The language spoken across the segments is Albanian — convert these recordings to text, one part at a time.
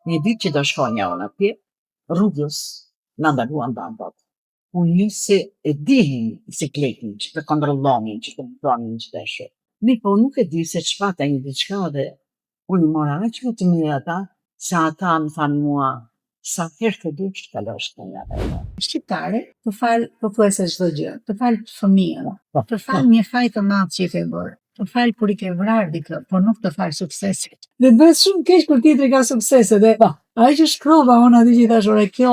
Një ditë që do shkonja unë atje, rrugës na ndaluan bambat. Unë nisi e dihin sikletin që të kontrollonin, që të bëtonin që të shë. Po nuk e di se çfarë një diçka dhe unë i mora aq më të mirë ata, se ata më thanë mua, sa herë të du që të kalosh të nga dhe. Shqiptare të falë pothuajse çdo gjë, të falë fëmijën, të falë një faj të madh që i ke bërë, të falë kur i ke vrarë dikë, por nuk të falë suksesit. Dhe bëhet shumë keq kur tjetri ka suksese dhe ajo që shkrova unë aty që i thash, ore kjo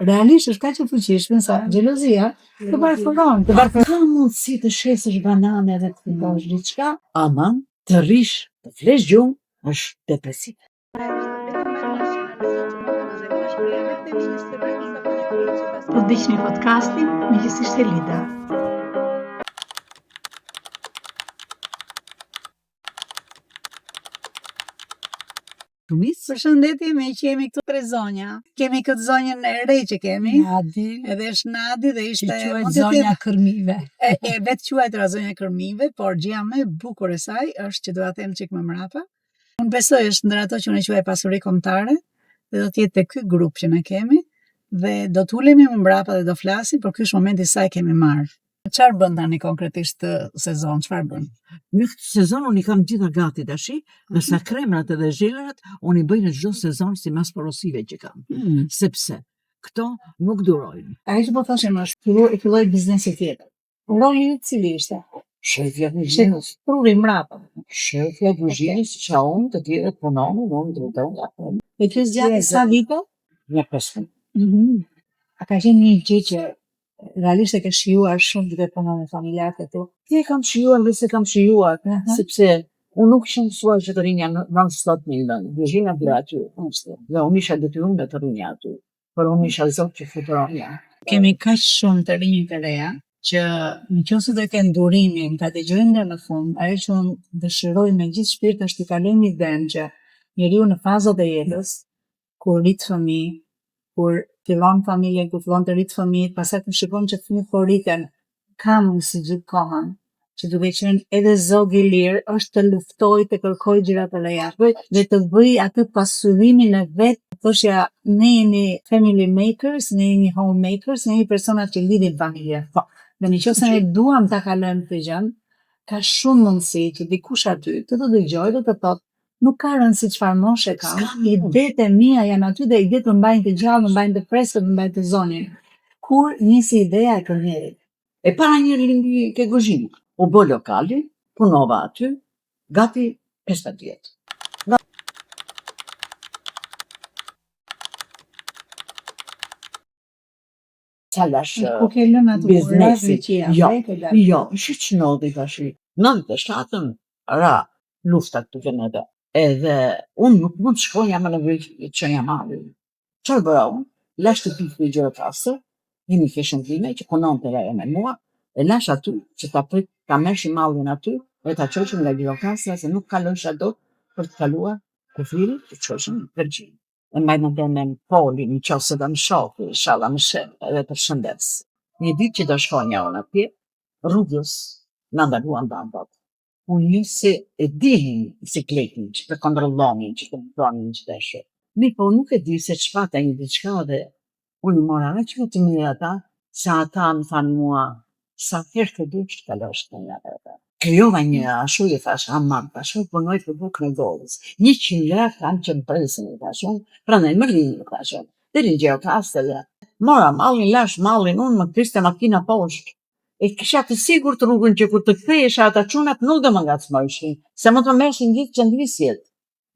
realisht është kaq e fuqishme sa xhelozia të barafuron. Ka mundësi të shesësh banane dhe të fitosh diçka, ama të rish, të flesh gjumë, është depresiv. Po të diqni podcastin, me gjithësisht e Lida. Përshëndetje, me që jemi këtu 3 zonja. Kemi këtë zonjën e re që kemi. Nadi. Edhe është Nadi dhe ishte... Që quajt zonja kërmive. E vetë quajtura zonja kërmive, por gjëja më e bukur e saj është që do ta them çik më mrapa. Unë besoj është ndër ato që unë quaj pasuri kombëtare dhe do të jetë te ky grup që ne kemi dhe do të ulemi më mbrapa dhe do flasim, por ky është momenti sa e kemi marrë. Çfarë bën tani konkretisht të sezon? Çfarë bën? Në këtë sezon unë i kam gjitha gati tash, ndërsa kremrat edhe zhelrat unë i bëj në çdo sezon sipas porosive që kam. Sepse këto nuk durojnë. Ai që po thoshim është filloi biznesi tjetër. Roli i cili ishte? Shefja e kuzhinës. Pruri mrapa. Shefja e kuzhinës që unë të tjerë punonin, unë drejtoj nga punë. E kjo zgjatë sa vite? Një 5 A ka qenë një gjë që realisht e ke shijuar shumë duke punuar me familjarët e tu? Ti e kam shijuar dhe se kam shijuar, sepse unë nuk isha mësuar që të rinja në sot milën. Kuzhina bla aty, dhe unë isha detyruar të rinja aty. Por unë isha zot që futuronja. Kemi kaq shumë të rinj të reja që nëse do të kenë durimin ta dëgjojnë deri në fund, ajo që unë dëshiroj me gjithë shpirt është të kalojmë idenë që njeriu në fazat e jetës, kur rrit fëmijë, kur fillon familjen, kur fillon të rritë fëmijët, pastaj të shikon që fëmijët po rriten, ka mundësi gjithë kohën, që duke qenë edhe zog i lirë, është të luftoj, të kërkoj gjëra të reja, dhe të bëj atë pasurimin e vet, thoshja, ne jemi family makers, ne jemi homemakers, ne jemi personat që lidhin familje. Dhe nëse ne duam ta kalojmë këtë gjë, ka shumë mundësi që dikush aty të dëgjojë dhe të thotë, nuk ka rëndësi çfarë moshe kam, idetë e mia janë aty dhe idetë më mbajnë të gjallë, më mbajnë të freskët, më mbajnë të zonin. Kur nisi ideja e Kërmierit? E para njëri lindi ke kuzhinë. U bë lokali, punova aty, gati 15 vjet. Salash biznesi. Jo, shiç nodhi tash. 97-ën ra lufta këtu Kanada. Edhe unë nuk mund të shkoja më në vëllë që jam marrë. Çfarë bëra unë? Lash të pikë gjëra pastë, një kishën time që punonte ajo me mua, e lash aty që ta merrshi mallin aty, e ta çoshim nga gjirokastra se nuk kalosha dot për të kaluar kufirin, të çoshim Virgjin. E mbajmë edhe me Poli, nëse do më shohë, inshallah më sheh, edhe të shëndes. Një ditë që do shkonja unë atje, rrugës na ndaluan bambat. Unë nisi e dihin sikletin që të kontrollonin, që të bëtonin që të shë. Po nuk e di se çfarë një diçka dhe unë i mora aq më të mirë ata, se ata më thanë mua, sa herë të du që të kalosh të nga dhe. Krijova një ashtu i thash, ashtu punoj për bukën e Gollës. 100 lekë kanë që më presin i thash unë, prandaj më rrinë thash unë. Deri në Gjirokastër dhe mora mallin, lash mallin, unë më kthiste makina poshtë. E kisha të sigurt rrugën që kur të kthehesha ata çunat nuk do më ngacmojshin, se mund të merrshin gjithë qëndrisjet.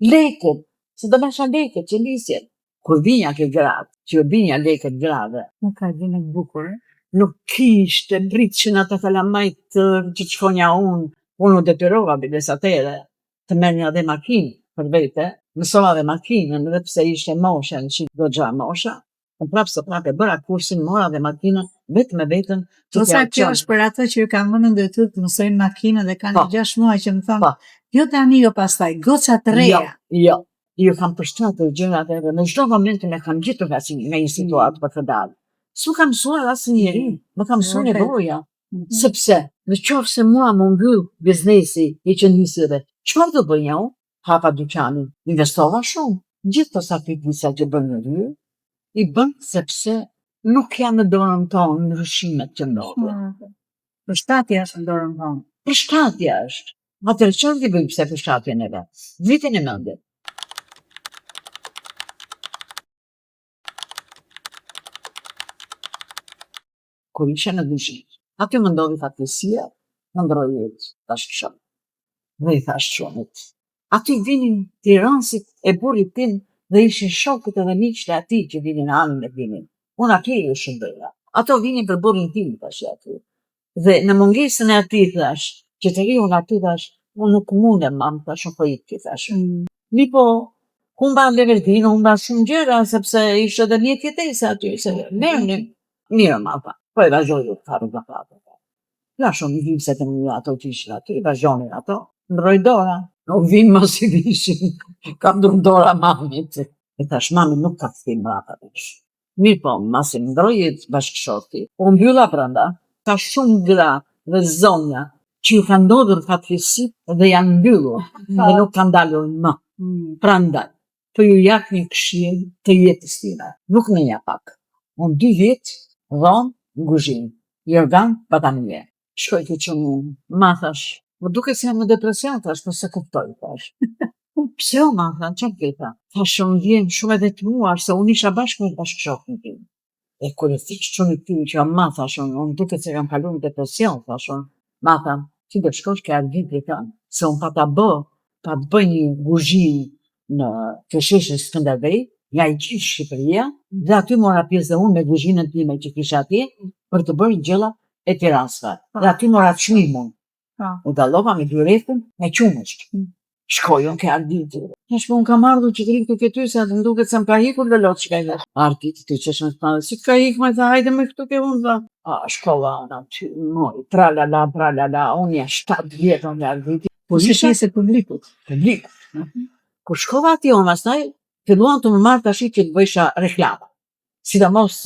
Lekët, se do mesha lekët, qëndrisjet. Kur vinja ke gratë, që vinja lekët grave. Nuk ka gjë më bukur. Nuk kishte rritshin ata kalamajt që shkonja unë. Unë u detyrova bides atere të merrja dhe makinë për vete. Mësova dhe makinën, edhe pse ishte mosha, që do gja mosha. Unë prapë bëra kursin, mora dhe makinën, vetë me vetën. Dosa kjo është për atë që ju kanë vënë ndërtyrë të mësojnë makinën dhe kanë 6 muaj që më thonë, jo tani jo pastaj, goca të reja. Jo kam përshtatur gjërat edhe në çdo momentin e kam gjetur nga një situatë për të dalë. S'u kam mësuar asnjëri, më kam mësuar nevoja. Sepse nëse mua më mbyll biznesi i qëndrisjeve, çfarë do bëja unë? Hapa dyqanin, investova shumë. Gjithë të sakrifisa që bën në ry, i bën sepse nuk janë në dorën tonë ndryshimet që ndodhin. Përshtatja është në dorën tonë. Përshtatja është. Atëherë çfarë ti bëjmë pse përshtatjen e vet? Vitin e mendit. Kur isha në dyshim, aty më ndodhi fatkeqësia, më ndroi jetë bashkëshorт. Dhe i thash çunit, aty vinin tiranësit e burrit tim dhe ishin shokët edhe miqtë e atij që vinin në anën e vinin. Unë atje ju shëndoja. Ato vinin për burrin tim tash aty. Dhe në mungesën e atij thash, që të riun aty thash, unë nuk mundem, mam, thash, unë po iki, thash. Mi po, humba Leverdin, humba shumë gjëra, sepse ishte edhe një jetese aty, se merrnim. Mirë, ma pa. Po e vazhdoj të faru nga patë. Ja shumë i se të një ato që ishin aty, vazhdonin ato. Ndroj dora. Nuk vinë më si vishin. Kam dur dora mamit. E thash, mami nuk ka këthim mrapa vish. Mirë po, masi ndrojit bashkëshorti, u mbylla brenda, ka shumë gra dhe zonja që ju kanë ndodhur fatkeqësit dhe janë mbyllur dhe nuk kanë dalur më. Prandaj, po ju jap një këshill të jetës time. Nuk më jap pak. Unë 2 vjet dhomë në kuzhinë. Jorgan Patanie. Shkoj të që ma thash, më duke si jam në depresion, thash, po se kuptoj, thash. Pse o ma thash, që këta? Thash, më vjen shumë edhe të muar, se unë isha bashkë me bashkëshortin tim. E kur e thikë që në ty, që ma thash, unë duke se kam kalu në depresion, thash, ma thash, ti do shkosh ke argit e kanë, se unë pa të bëj një kuzhinë në Kësheshën Skënderbej, nga i gjithë Shqipëria, dhe aty mora pjesë dhe unë me kuzhinën time që kisha atje, për të bërë gjëlla e Tiransve. Dhe aty mora të çmimun. U dallova me dyretën me qumësht. Shkojën ke Arditi. Tash po unë kam ardhur që të rikë këtu se atë duket se më ka ikur dhe lot shkaj dhe. Arditi ti qesh me thënë, si ka ikë më tha, hajde me këtu ke unë dha. Shkova aty, moj, tralala, unë ja 7 vjetë nga Arditi. Po si pjesë e publikut. Publik. Kur shkova aty unë pastaj, filluan të më marrë tash që të bëjsha reklama. Sidomos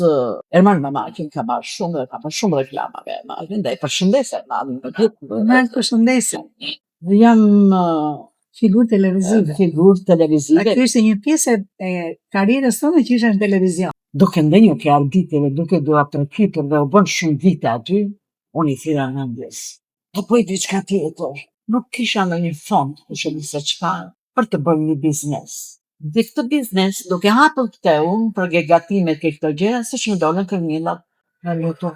Erman Mama, që ka marrë shumë dhe ka marrë shumë reklama me Ermanin, dhe i përshëndese Ermanin. Erman përshëndese. Dhe jam figurë televizive. A kjo ishte një pjesë e karrierës tonë që ishe në televizion. Duke ndenju ke Arditi dhe duke do apërkytur dhe u bën shumë vite aty, unë i thira në ndjes. Po bëj diçka tjetër. Nuk kisha në një fond, kisha një se çfarë, për të bërë një biznes. Dhe këtë biznes, duke hapur këtë unë, për gatimet ke këto gjëra, se që më dolën kërmillat. Në luto,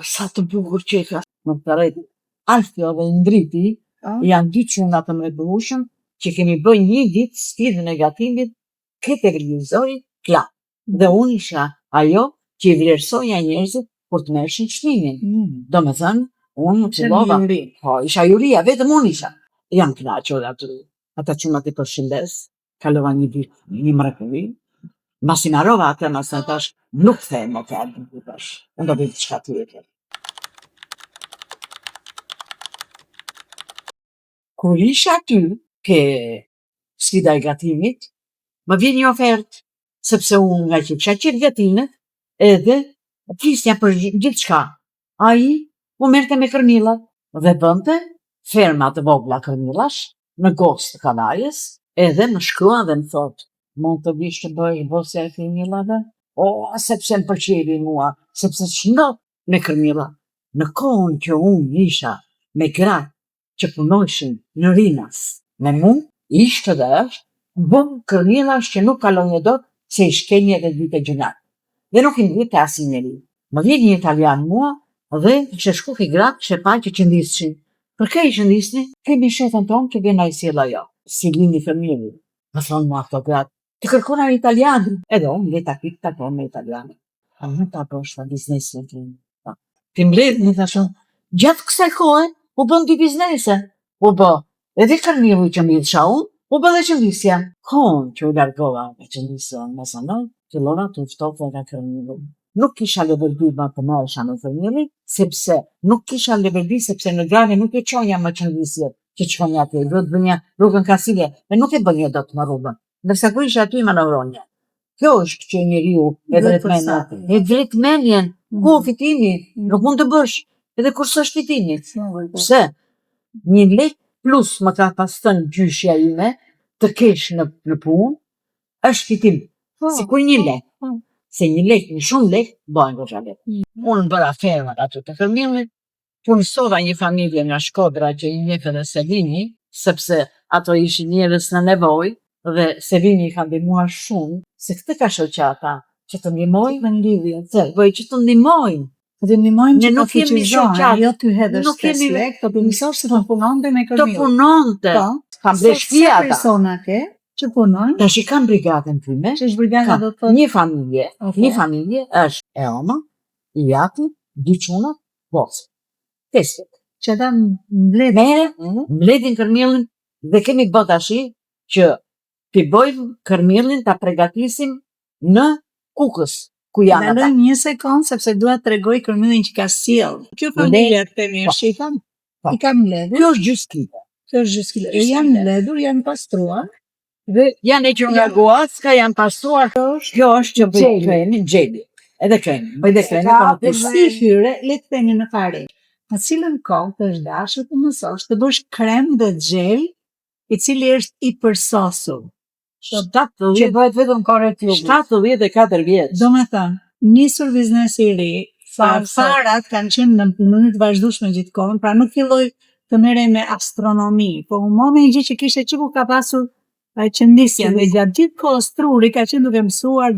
sa të bukur që ka. Më të rejti, Alfio dhe Ndriti, janë 2 çuna të mrekullueshëm, që kemi bëj një ditë sfidën e gatimit, ke televizori klap. Dhe unë isha ajo që i vlerësoja njerëzit kur të merrshin çmimin. Do me thënë, unë fillova. Isha juria, vetëm unë isha. Jam kënaqur aty. Ata çunat i përshëndes. Kalova një ditë, një mrekulli. Mbasi marrova atë, mbasi tash, nuk them më fjalë tash. Unë do bëj diçka tjetër. Kur isha aty, ke sfida e gatimit, më vjen një ofertë, sepse unë nga që kisha qenë gatimet, edhe flisja për gjithçka. Ai u merrte me kërmillat dhe bënte ferma të vogla kërmillash në gosë të Kanarjes. Edhe më shkrua dhe më thot, mund të vish të bëj bosja e kërmillave? Sepse më pëlqej mua, sepse ç'ndodh me kërmillat. Në kohën që unë isha me gratë që punojshin në Rinas, me mu, ishte dhe është, bëm kërmillash që nuk kalonje dot, se i shkenje edhe vite gjunat. Dhe nuk i ndihte asnjë njeri. Më vjen një italian mua dhe kishe shku ke gratë që pa që qëndishin. Për kë i qëndisni? Kemi shefën tonë që vjen ai sjell ajo. Si lindi fëmijë. Më thonë mua këto gratë, të kërkona italianë. Edhe unë le ta po me italianë. A nuk ta bësh biznesin tim. Ti mbledh më thashun, gjatë kësaj kohe u bën 2 biznese. U bë edhe kërmiu që mbledhsha unë, u bë dhe qëndisja. Kohën që u largova me qëndisën më së mall, fillova të ftova nga kërmiu. Nuk kisha leverdi më të marrësha në fëmijë, sepse nuk kisha leverdi sepse në gane nuk e çonja më qëndisjet. Që qënja të do të bënja rrugën Kasilje, dhe nuk e bënja do të më rrugën. Ndërsa kur isha aty më nëvronja. Kjo është që njeriu e drejtmenja. E drejtmenjen, ku fitimi, nuk mund të bësh, edhe kur s'është fitimi. Pse? 1 lek plus më ka pas thënë gjyshja ime, të kesh në punë, është fitim. Sikur 1 lek. Se 1 lek, një shumë lek, bëhen goxha lek. Unë bëra fermat aty të Kërmillit, punësova një familje nga Shkodra që i njeh edhe Selini, sepse ato ishin njerëz në nevojë dhe Selini i ka ndihmuar shumë, se këtë ka shoqata që të ndihmojnë në lidhje, që të ndihmojnë. Të ndihmojnë që Ne nuk jemi shoqat, jo ty hedhësh 5 lek, të mësosh se të punonte me Kërmillin. Të punonte. Kam bleshkia ata. Persona ke që punojnë. Tash i kam brigadën time. Ç'është brigada do të thotë? Një familje është e oma, i jati, 2 çuna, bocë. 5. Që ata mbledhin Kërmillin dhe kemi bë tashi që t'i bëjmë Kërmillin ta përgatisim në Kukës, ku janë ata. Ndaloj një sekond sepse dua të tregoj Kërmillin që ka sjell. Kjo familje themi është i kam mbledhur. Kjo është gjyskile. Janë mbledhur, janë pastruar. Dhe janë hequr nga Guacka, janë pastruar. Kjo është që bëjmë gjeli. Edhe kremi. Bëj dhe kremi. Dhe si hyre, le të themi në fare. Në cilën kohë të është dashur të mësosh të bësh krem dhe gjel i cili është i përsosur. Që bëhet vetëm korrektiv. 74 vjeç. Do me thënë, nisur biznesi i ri, farat kanë qenë në mënyrë të vazhdueshme gjithkohën, pra nuk filloi të merrej me astronomi, po u morë një gjë që kishte çiku ka pasur ai qëndisjen dhe gjatë gjithë kohës truri ka qenë duke mësuar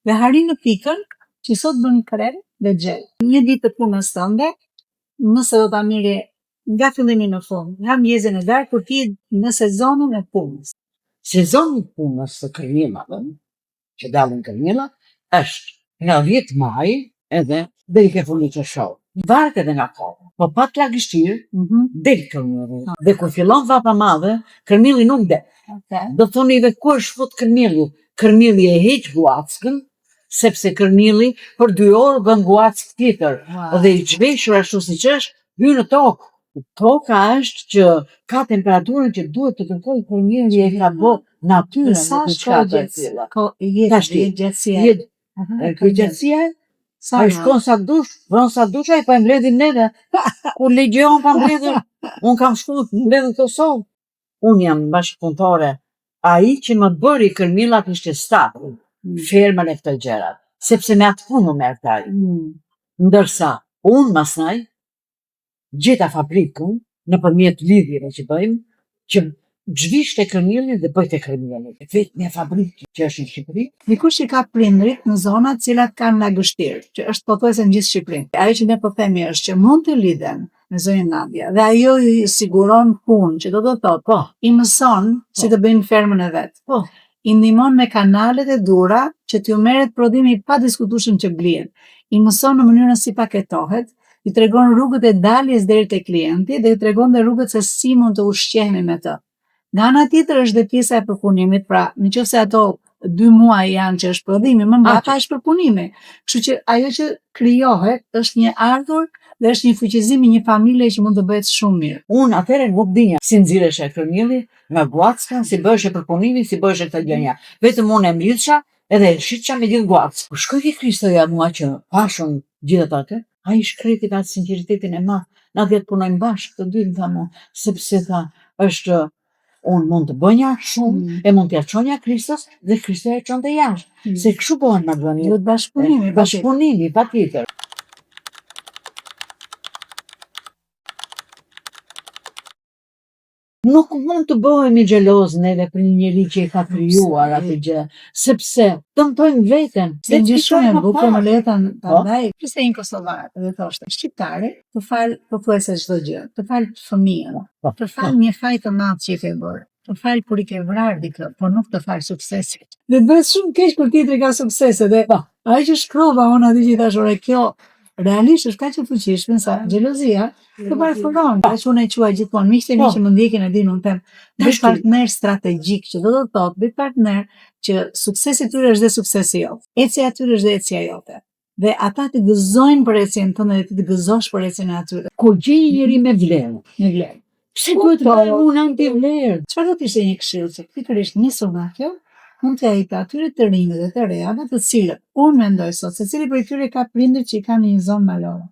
dhe harri në pikën që sot bën krem dhe gjel. Një ditë të punës tënde, nëse do ta merre nga fillimi në fund, nga mjezin e darkë kur ti në sezonin e punës. Sezoni i punës së Kërmillave, që dalin Kërmilla, është nga 10 maj edhe deri ke funi të shoh. Varet edhe nga kohë. Po pa plagështirë, del Kërmilli. Dhe kur fillon vapa madhe, Kërmilli nuk del. Do thoni dhe ku është fut Kërmilli? Kërmilli e heq Guackën, sepse Kërmilli për 2 orë bën Guackë tjetër. Dhe i zhveshur ashtu siç është, hyn në tokë. Toka është që ka temperaturën që duhet të kërkojë Kërmilli e ka bë natyrën. Sa shkojë gjatësia? A i shkon sa dush, vron sa dush, a i pa i mbledhin neve. Kur legjon pa mbledhin, unë kam shku mbledhin të sovë. Unë jam bashkëpunëtore. A i që më bëri Kërmillat ishte stafë, fermën e këto gjerat, sepse me atë punë me taj. Ndërsa, unë masnaj, gjeta fabrikën, në përmjet lidhjeve që bëjmë, që zhvisht e Kërmillin dhe bëjt e Kërmillin. Vetë një fabrikë që është në Shqipëri. Dikush që ka prindrit në zonat cilat kanë lagështirë, që është pothuajse në gjithë Shqipërinë. Ajo që ne po themi është që mund të lidhen me zonjën Nadia dhe ajo i siguron punë, që do të thotë, i mëson si të bëjnë fermën e vet. I ndihmon me kanalet e dhura që t'ju merret prodhimi pa diskutueshëm që blihet. I mëson në mënyrën si paketohet, i tregon rrugët e daljes deri te klienti dhe i tregon dhe rrugët se si mund të ushqehemi me të. Nga ana tjetër është dhe pjesa e përpunimit, pra nëse ato 2 muaj janë që është prodhimi, më mbrapa është përpunimi. Kështu që ajo që krijohet është një ardhur dhe është një fuqizim i një familje që mund të bëhet shumë mirë. Unë atëherë nuk dinja si nxirresh e Kërmilli nga Guacka, si bëhesh e përpunimi, si bëhesh e këto gjëra. Vetëm unë e mbyllisha edhe e shitja me gjithë Guackë. Kur shkoi ke Kristoja mua që pashun gjithë ato, ai shkreti ka sinqeritetin e madh. Na dhe të punojmë bashkë të dy, thamë, sepse tha, është unë mund të bënja shumë, e mund t'ja çonja Kristos dhe Kristoja e çonte jashtë. Se kështu bëhen marrëdhëniet. Bashkëpunimi, patjetër. Nuk mund të bëhemi xheloz neve për një njeri që e ka krijuar atë gjë, sepse dëmtojmë veten. Se gjithmonë e bukur më letan prandaj, pse një kosovar dhe thoshte, shqiptari të fal pothuajse çdo gjë, të fal fëmijën, të fal një faj të madh që i ke bërë, të fal kur i ke vrarë dikë, por nuk të fal suksesit. Dhe bëhet shumë keq kur tjetri ka suksese dhe ai që shkrova unë aty që thash, ore kjo realisht është kaq e fuqishme sa xhelozia të barafuron. Kaq unë e quaj gjithmonë miqtë e mi që më ndjekin e dinë unë them, bëj partner strategjik, që do të thotë bëj partner që suksesi i tyre është dhe suksesi jot. Ecja e tyre është dhe ecja jote. Dhe ata të gëzojnë për ecjen tënde dhe ti të gëzosh për ecjen e atyre. Kur gjej një njeri me vlerë, pse duhet të bëj unë anti-vlerë? Çfarë do të ishte një këshill që pikërisht nisur nga kjo, mund të jepë atyre të rinjve dhe të rejave të cilët unë mendoj sot se cili prej tyre ka prindër që i kanë në një zonë malore.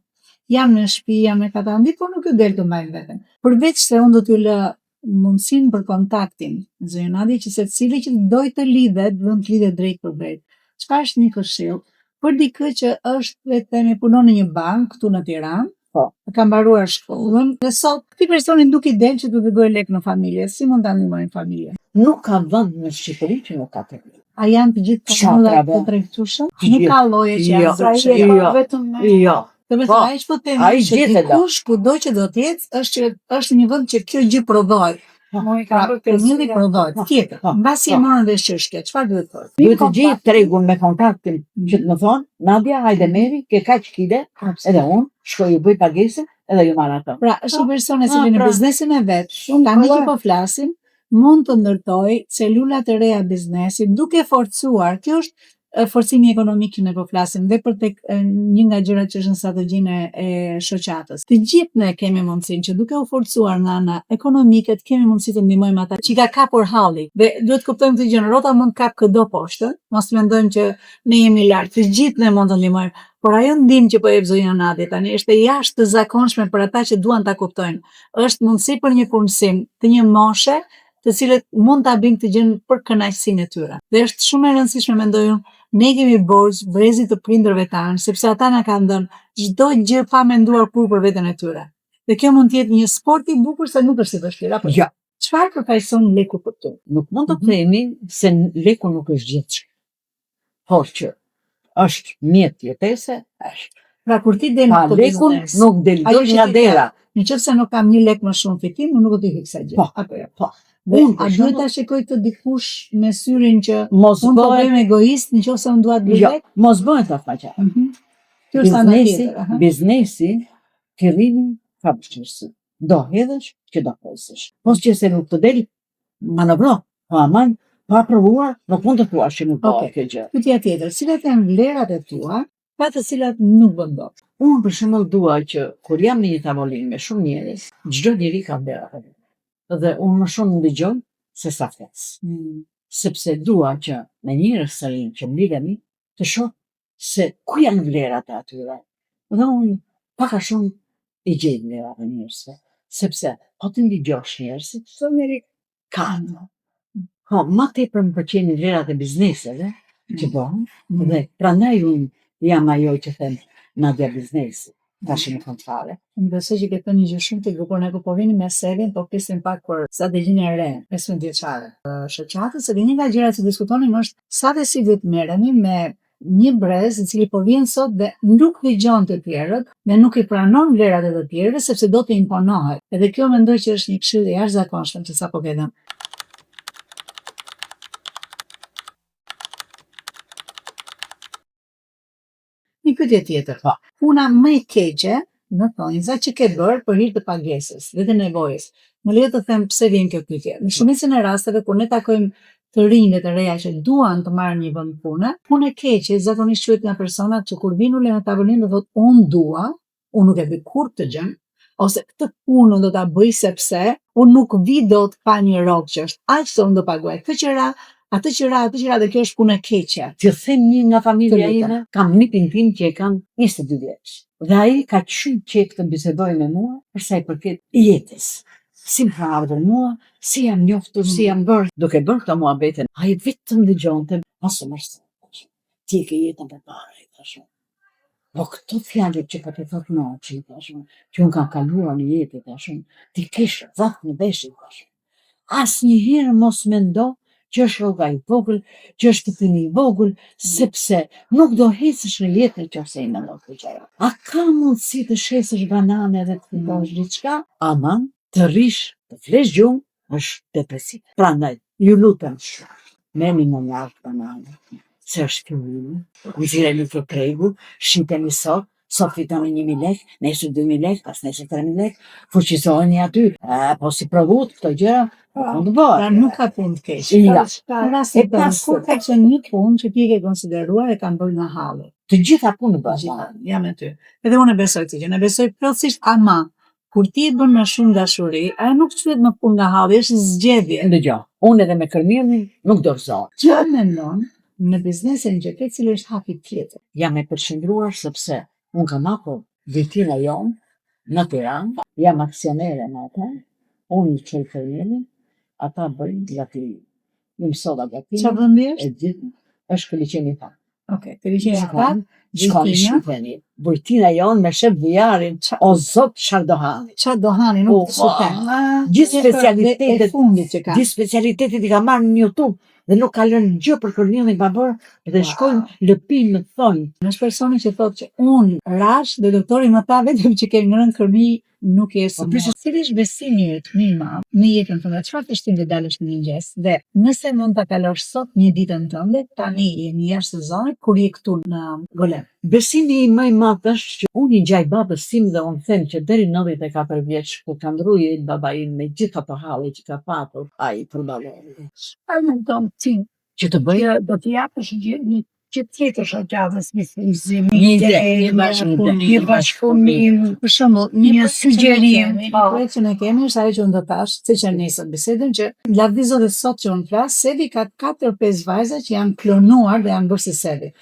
Jam në shtëpi, jam në katandit, por nuk e del të mbajnë veten. Përveç se unë do t'ju lë mundësinë për kontaktin, zonadi që secili që doj të lidhet, do të lidhet drejt për drejt. Çfarë është një këshill për dikë që është le të themi punon në një bankë këtu në Tiranë, ka mbaruar shkollën dhe sot ky personi nuk i del që të dërgojë lek në familje, si mund ta ndihmojnë familjen? Nuk ka vend në Shqipëri që nuk ka të bëjë. A janë të gjithë familjet të tregtueshëm? Nuk ka lloje që janë vetëm Jo. Do të thotë, ai po them që dikush kudo që do të jetë, është një vend që kjo gjë prodhohet. Familji prodhohet. Tjetër. Mbasi e morën vesh çështje, çfarë duhet të thotë? Duhet të gjej tregun me kontaktin që të më thonë, Nadia, hajde merri, ke kaq kile, edhe unë shkoj i bëj pagesën, edhe ju marr ato. Pra, është një person i cili në biznesin e vet, tani që po flasim, mund të ndërtoj celulat e reja biznesi duke forcuar. Kjo është forcimi ekonomik që ne po flasim dhe për tek një nga gjërat që është në strategjinë e shoqatës. Të gjithë ne kemi mundësinë që duke u forcuar nga ana ekonomike të kemi mundësi të ndihmojmë ata që ka kapur halli. Dhe duhet të kuptojmë këtë gjë, rrota mund kap këdo poshtë, mos mendojmë që ne jemi lart. Të gjithë ne mund të ndihmojmë, por ajo ndihmë që po jep zonja Nadia tani është e jashtëzakonshme për ata që duan ta kuptojnë. Është mundësi për një punësim të një moshe të cilët mund ta bëjnë këtë gjë për kënaqësinë e tyre. Dhe është shumë e rëndësishme mendoj unë, ne kemi borxh brezit të prindërve tanë, sepse ata na kanë dhënë çdo gjë pa menduar kur për veten e tyre. Dhe kjo mund të jetë një sport i bukur se nuk është i vështirë apo? Jo. Çfarë përfaqëson leku për ty? Nuk mund të themi se leku nuk është gjithçka. Por që është mjet jetese, është. Pra kur ti del në lekun nuk del nga dera. Nëse nuk kam 1 lek më shumë fitim, unë nuk do të hiq kësaj gjë. Apo jo. Po. A duhet ta shikoj të dikush me syrin që mos bëhem egoist nëse unë dua të bëj lek? Mos bëhet afaqja. Kjo është ana tjetër. Biznesi, fillimi ka vështirësi. Do hedhësh që do pesësh. Mos që se nuk të del, manovro. Po aman, pa provuar, nuk mund të thuash që nuk bëhet kjo gjë. Pyetja tjetër, cilat janë vlerat e tua, pa të cilat nuk bën dot? Unë për shembull dua që kur jam në një tavolinë me shumë njerëz, çdo njeri ka vlerat e vet. Dhe unë më shumë ndëgjoj se sa fes. Sepse dua që me njerëz të rinj që mlidhemi të shoh se ku janë vlerat e atyre. Dhe unë pak a shumë i gjej vlerat e njerëzve, sepse po të ndëgjosh njerëzit, çdo njeri ka. Po, më tepër më pëlqejnë vlerat e bizneseve që bëhen, dhe prandaj unë jam ajo që them Nadia biznesi. Tash në fund fare. Unë besoj që ke thënë një gjë shumë të bukur, ne po vini me Selin, po flisim pak për strategjinë e re, 15 vjeçare. Shoqatës, edhe një nga gjërat që diskutonim është sa dhe si duhet merremi me një brez i cili po vjen sot dhe nuk dëgjon të tjerët dhe nuk i pranon vlerat e të tjerëve sepse do të imponohet. Edhe kjo mendoj që është një këshill i jashtëzakonshëm që sapo ke dhënë. Një pyetje tjetër. Puna më e keqe në thonjza që ke bërë për hir të pagesës dhe të nevojës. Më lejo të them pse vjen kjo pyetje. Në shumicën e rasteve kur ne takojmë të rinj dhe të reja që duan të marrin një vend pune, punë e keqe zakonisht quhet nga personat që kur vinë ulën në tavolinë do thotë unë dua, unë nuk e bëj kurrë këtë gjë, ose këtë punë do ta bëj sepse unë nuk vi dot pa një rrogë që është aq sa unë do paguaj. Atë qëra, dhe kjo është punë e keqe. Të them një nga familja ime, kam nipin tim që e kam 22 vjeç. Dhe ai ka shumë qejf të bisedojë me mua për sa i përket jetës. Si më ka ardhur mua, si jam njoftur, si jam bërë. Duke bërë këto muhabete, ai vetëm dëgjonte, mos më mërzi. Ti ke jetën përpara, i thashë. Po këto fjalë që po të thotë noçi, thashë, që unë kam kaluar në jetë, thashë, ti kesh dhath në vesh, thashë. Asnjëherë mos mendo që është rroga i vogël, që është tipini i vogël, sepse nuk do hecësh në jetë nëse i mendon këtë gjë. A ka mundësi të shesësh banane dhe të fitosh diçka? Aman, të rish, të flesh gjumë, është depresiv. Prandaj, ju lutem shumë, merrni një javë banane, se është fillimi. Nxirreni të tregu, shiteni sot fitoni 1.000 lek, nesër 2.000 lek, pas nesër 3.000 lek, fuqizoheni aty. Po si provut këto gjëra, mund të bëhet. Pra nuk ka punë të keqe. Kur ka qenë një punë që ti ke konsideruar e kanë bërë nga halli. Të gjitha punë bëhen. Jam me ty. Edhe unë e besoj këtë gjë. Ne besoj plotësisht, ama kur ti e bën me shumë dashuri, ajo nuk quhet më punë nga halli, është zgjedhje. Dëgjoj, unë edhe me kërmirin nuk dorëzoj. Çfarë mendon në biznesin që ke, cili është hapi tjetër? Jam e përqendruar sepse unë kam hapur vitrina jonë në Tiranë, jam aksionere në atë, unë i qoj kërjenin, ata bëjnë gati, në mësova gati, Çfarë vendi është? e gjithë, është Këliqeni Thanë. Okej, Këliqeni Thanë, Shkoni shifeni, bujtina jonë me shef vijarin, o zot Shardohani. Çardohani nuk të shuten. Gjithë specialitetet, e fundit që ka. gjithë specialitetet i ka marrë në YouTube dhe nuk ka lënë gjë për kërnjellin babor dhe shkojnë lëpin më thonë. Është personi që thotë që unë rash dhe doktori më tha vetëm që ke ngrënë kërmi nuk je së mos. Cili është besimi yt më i madh në jetën tënde? Çfarë të shtin të dalësh në mëngjes? Dhe nëse mund ta kalosh sot një ditën tënde, tani jemi jashtë sezonit, kur je këtu në Golem. Besimi i më i madh është që unë i gjaj babës tim dhe unë them që deri 94 vjeç kur ka ndruaj babain me gjithë ato halle që ka patur ai për babain. Ai më thon ti Që të bëjë do të japësh një që tjetër shoqatës me fizim, një bashkëpunim, për shembull, një sugjerim. Një që ne kemi është ajo që unë do tash, siç e nisëm bisedën, që lavdizot e sot që unë flas, Sevi ka 4-5 vajza që janë klonuar dhe janë bërë si Sevi.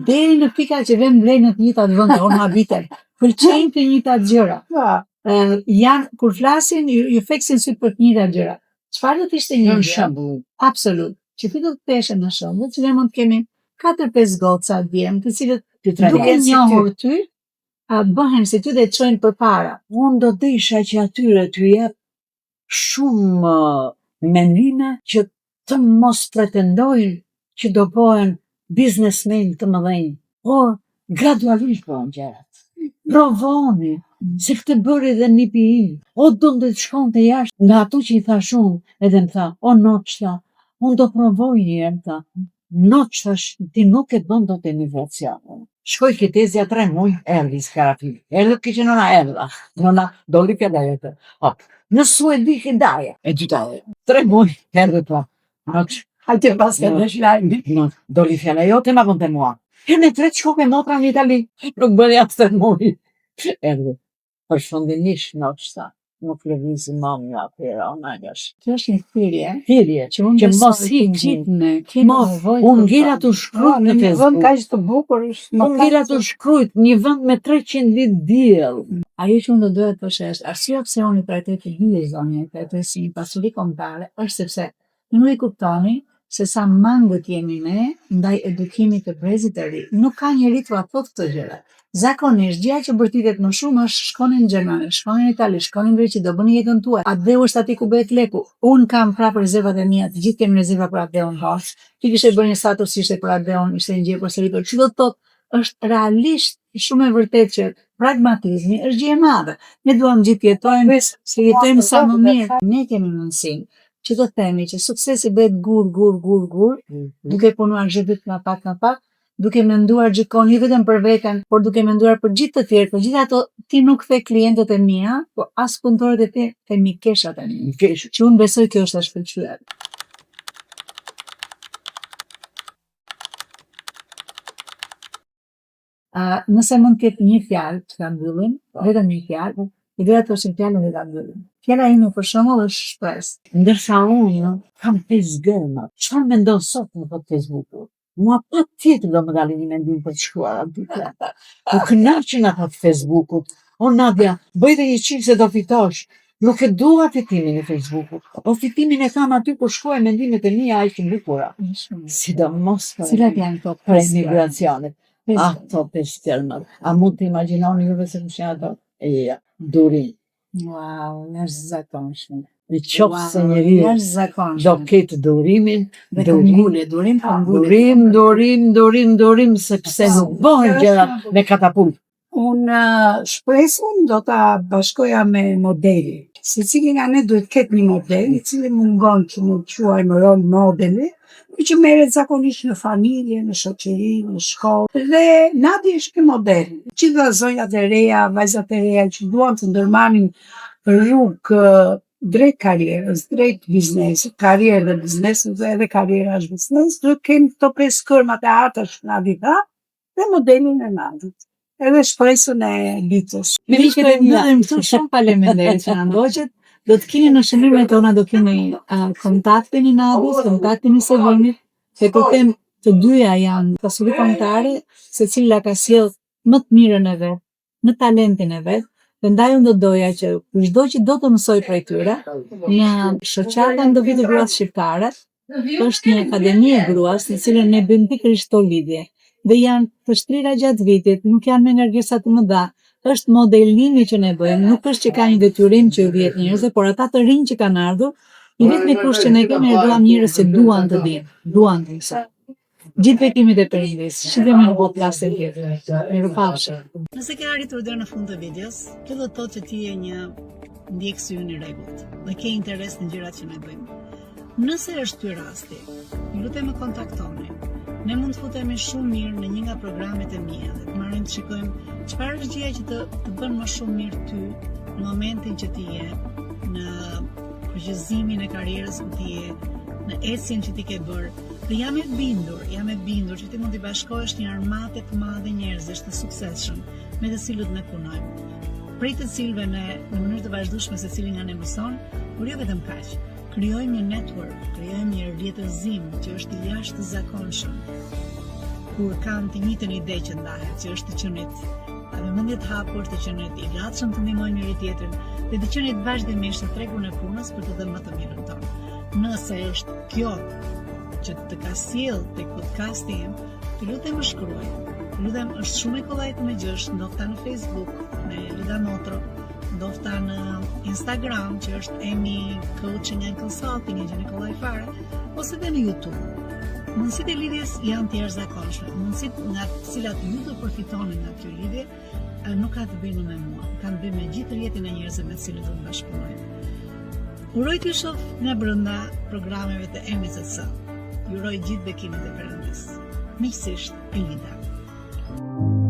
Deri në pika që vëmë mblej në të njëjtat vende, unë habitem. Pëlqejnë të njëjtat gjëra. Janë kur flasin, ju feksin sy për të njëjtat gjëra. Çfarë do të ishte një shembull? Absolut. Që ti do të peshe në shembull, që ne mund të kemi 4-5 goca djem, të cilët duke njohur ty, bëhen si ty dhe të çojnë përpara. Unë do të isha që atyre t'ju jep shumë mendime që të mos pretendojnë që do bëhen biznesmen të mëdhenj, por gradualisht bëhen gjërat. Provoni, se këtë bëri dhe nipi im, o do të shkonte jashtë nga ato që i thash unë, edhe më tha, o noqta, unë do provoj një herë, tha. Noqtash, ti nuk e bën dot emigracionin. Shkoj Kitezja 3 muj, erdhi Skarafili. Erdhi që nëna erdha. Nëna doli fjalajote. Hop. Në Suedi që daje. E dytaje. 3 muj, erdhi po. Noq. Hajde pas ka dësh lajmi. Doli fjalajote ma vonte mua. Në 3 shkoke motra në Itali. Nuk bëri as 3 muj. Erdhi. Përshëndinish noqta. Nuk lëvizim mami atëra, ona gash. Kjo është një thirrje. Thirrje që mos i gjithë ne. Unë ngjela të shkruajt në Facebook. Vend kaq të bukur është. Unë ngjela të shkruajt një vend me 300 vit diell. Ajo që unë do doja të thosh është arsyeja pse unë trajtoj të gjithë zonjën, trajtoj si një pasuri kombëtare, është sepse nuk e kuptoni se sa mangët jemi ne ndaj edukimit të brezit të ri. Nuk ka njeri t'ua thotë këtë gjëra. Zakonisht, gjëja që bërtitet më shumë është shkonin në Gjermani, shkonin në Itali, shkonin në Greqi, do bëni jetën tuaj. Atë është aty ku bëhet leku. Unë kam prapë rezervat e mia, të gjithë kemi rezerva për Adeon House. Ti kishe bërë një status ishte për Adeon, ishte një gjë për seritor. Që do të thotë, është realisht shumë e vërtet që pragmatizmi është gjë e madhe. Ne duam gjithë jetojmë, se jetojmë sa më mirë. Ne kemi mundësinë që do themi që suksesi bëhet gur, duke punuar çdo ditë nga pak, duke menduar gjithkohë jo vetëm për veten, por duke menduar për gjithë të tjerë, për gjithë ato ti nuk the klientët e mia, por as punëtorët e ti, the mikeshat e mi. Që unë besoj kjo është shpëlqyer. Nëse mund të ketë një fjalë të ta mbyllim, vetëm një fjalë, i doja të thoshim fjalën e ta mbyllim. Fjala ime për shembull është shpresë. Ndërsa unë Kam 5 gërma. Çfarë mendon sot në Facebook-u? Mua pa tjetër do më dalin një mendim për të shkruar aty. Po kënaqen ato të Facebook-ut. O Nadia, bëj dhe një çik se do fitosh. Nuk e dua fitimin e Facebook-ut. Po fitimin e kam aty kur shkruaj mendimet e mia aq të bukura. Sidomos cilat janë këto për emigracionet. Ato 5 terma. A mund të imagjinoni juve se kush janë ato? Ja, durim. Wow, është zakonshme. Në qoftë se njeriu do ketë durimin, durim, sepse nuk bëhen gjërat me katapult. Unë shpresën do ta bashkoja me modeli. Secili nga ne duhet ketë një model, i cili mungon që mund quajmë rol modeli, që merret zakonisht në familje, në shoqëri, në shkollë. Dhe Nadi është një model. Gjitha zonjat e reja, vajzat e reja që duan të ndërmarrin rrugë drejt karrierës, drejt biznesit, karrierë dhe biznesit dhe edhe karriera është biznes, duhet kemë këto 5 kërmat e artash Nadi ka dhe modelin e Nadit. Edhe shpresën e Litës. Miqët e mbyllim këtu, shumë faleminderit që na ndoqët. Do të keni në shënimet tona, do kemi kontaktin e Nadis, kontaktin e Sevinit, se po them të dyja janë pasuri kombëtare, secila ka sjell më të mirën e vet, në talentin e vet, Dhe ndaj unë do doja që çdo që do të mësoj prej tyre, në shoqata Ndëvi të Gruas Shqiptare, është një akademi e gruas në cilën ne bëjmë pikërisht këto lidhje. Dhe janë të shtrira gjatë vitit, nuk janë me ngarkesa të mëdha. Është modelimi që ne bëjmë, nuk është që ka një detyrim që vjet njerëzve, por ata të rinj që kanë ardhur, i vetmi kusht që ne kemi duam njerëz që duan të dinë, duan të mësojnë. Gjithë bekimit e perindis, shidemi në podcastin tjetër. Mirupafshim. Nëse ke arritur deri në fund të videos, kjo do të thotë që ti je një ndjekës i ynë i rregullt dhe ke interes në gjërat që ne bëjmë. Nëse është ky rasti, ju lutem më kontaktoni. Ne mund të futemi shumë mirë në një nga programet e mia dhe të marrim të shikojmë çfarë është gjëja që të bën më shumë mirë ty në momentin që ti je në përgjithësimin e karrierës ku ti je, në ecjen që ti ke bërë. Dhe jam e bindur që ti mund të bashkohesh një armatë të madhe njerëzish të suksesshëm me të cilët ne punojmë. Prej të cilëve ne në mënyrë të vazhdueshme secili nga ne mëson, por jo vetëm kaq. Krijojmë një network, krijojmë një rrjetëzim që është i jashtëzakonshëm. Kur kanë të njëjtën ide që ndahet, që është të qenit, me mendje të hapur, të qenit i gatshëm të ndihmojnë njëri tjetrin dhe të qenit vazhdimisht në tregun e punës për të dhënë më të mirën tonë. Nëse është kjo që të ka sjell tek podcasti im, të lutem më shkruaj. Të lutem, është shumë e kollaj të më gjesh, ndoshta në Facebook, me Lida Notro, ndoshta në Instagram, që është Emi Coaching and Consulting, e Nikolaj Fare, ose edhe në YouTube. Mundësitë e lidhjes janë të jashtëzakonshme. Mundësitë nga të cilat ju do përfitoni nga kjo lidhje, nuk ka të bëjnë me mua, ka të bëjnë me gjithë rrjetin e njerëzve me të cilët do të bashkëpunojmë. Uroj t'ju shoh nga brenda programeve të MSC. Ju uroj gjithë bekimet e Perëndis. Miqësisht, Elida.